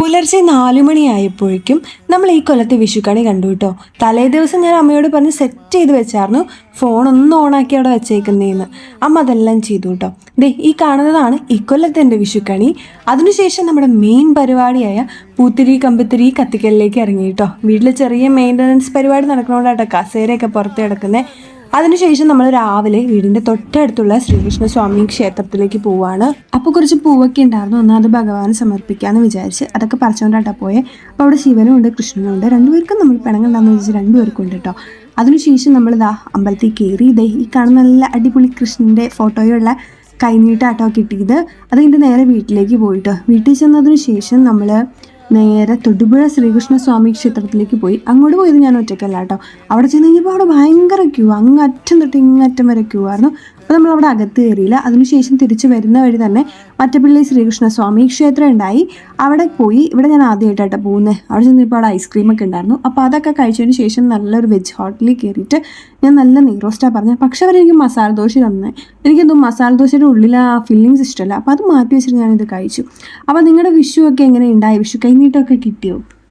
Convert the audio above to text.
പുലർച്ചെ 4 മണിയായപ്പോഴേക്കും നമ്മൾ ഈ കൊല്ലത്തെ വിഷുക്കണി കണ്ടു കേട്ടോ. തലേ ദിവസം ഞാൻ അമ്മയോട് പറഞ്ഞ് സെറ്റ് ചെയ്ത് വെച്ചായിരുന്നു ഫോണൊന്നും ഓണാക്കി അവിടെ വെച്ചേക്കുന്നതെന്ന്. അമ്മ അതെല്ലാം ചെയ്തു കേട്ടോ. ഈ കാണുന്നതാണ് ഇക്കൊല്ലത്തെ എൻ്റെ വിഷുക്കണി. അതിനുശേഷം നമ്മുടെ മെയിൻ പരിപാടിയായ പൂത്തിരി കമ്പിത്തിരി കത്തിക്കലിലേക്ക് ഇറങ്ങി കേട്ടോ. വീട്ടിൽ ചെറിയ മെയിൻ്റനൻസ് പരിപാടി നടക്കണോണ്ടാട്ടോ കസേരയൊക്കെ പുറത്ത് കിടക്കുന്നത്. അതിനുശേഷം നമ്മൾ രാവിലെ വീടിൻ്റെ തൊട്ടടുത്തുള്ള ശ്രീകൃഷ്ണസ്വാമി ക്ഷേത്രത്തിലേക്ക് പോവുകയാണ്. അപ്പോൾ കുറച്ച് പൂവൊക്കെ ഉണ്ടായിരുന്നു, എന്നാൽ അത് ഭഗവാന് സമർപ്പിക്കാമെന്ന് വിചാരിച്ച് അതൊക്കെ പറിച്ചുകൊണ്ടാട്ടോ പോയെ. അപ്പോൾ അവിടെ ശിവനും ഉണ്ട് കൃഷ്ണനും ഉണ്ട്, രണ്ടുപേർക്കും നമ്മൾ പിണങ്ങുണ്ടാന്ന് വെച്ച് രണ്ടുപേർക്കും ഉണ്ട് കേട്ടോ. അതിനുശേഷം നമ്മൾ അമ്പലത്തിൽ കയറി ഈ കാണുന്ന നല്ല അടിപൊളി കൃഷ്ണൻ്റെ ഫോട്ടോയുള്ള കൈനീട്ടാട്ടോ കിട്ടിയത്. അത് കഴിഞ്ഞിട്ട് നേരെ വീട്ടിലേക്ക് പോയിട്ട് വീട്ടിൽ ചെന്നതിന് ശേഷം നമ്മൾ നേരെ തൊടുപുഴ ശ്രീകൃഷ്ണസ്വാമി ക്ഷേത്രത്തിലേക്ക് പോയി. അങ്ങോട്ട് പോയത് ഞാൻ ഒറ്റയ്ക്കല്ല കേട്ടോ. അവിടെ ചെന്ന് കഴിഞ്ഞപ്പോൾ അവിടെ ഭയങ്കര ക്യൂ, അങ്ങറ്റം തൊട്ട് ഇങ്ങറ്റം വരെ ക്യൂ ആയിരുന്നു. അപ്പോൾ നമ്മളവിടെ അകത്ത് കയറിയില്ല. അതിനുശേഷം തിരിച്ച് വരുന്ന വഴി തന്നെ മറ്റപ്പള്ളി ശ്രീകൃഷ്ണസ്വാമി ക്ഷേത്രം ഉണ്ടായി, അവിടെ പോയി. ഇവിടെ ഞാൻ ആദ്യമായിട്ടാണ് പോകുന്നത്. അവിടെ ചെന്നപ്പോൾ അവിടെ ഐസ്ക്രീമൊക്കെ ഉണ്ടായിരുന്നു. അപ്പോൾ അതൊക്കെ കഴിച്ചതിന് ശേഷം നല്ലൊരു വെജ് ഹോട്ടലിൽ കയറിയിട്ട് ഞാൻ നല്ല നെയ്റോസ്റ്റാണ് പറഞ്ഞത്. പക്ഷെ അവരെനിക്ക് മസാല ദോശ തന്നെ. എനിക്കെന്തോ മസാല ദോശയുടെ ഉള്ളിൽ ആ ഫില്ലിങ്സ് ഇഷ്ടമല്ല. അപ്പോൾ അത് മാറ്റി വെച്ചിട്ട് ഞാനിത് കഴിച്ചു. അപ്പോൾ നിങ്ങളുടെ വിഷു ഒക്കെ എങ്ങനെ ഉണ്ടായി? വിഷു കൈനീട്ടമൊക്കെ കിട്ടിയോ?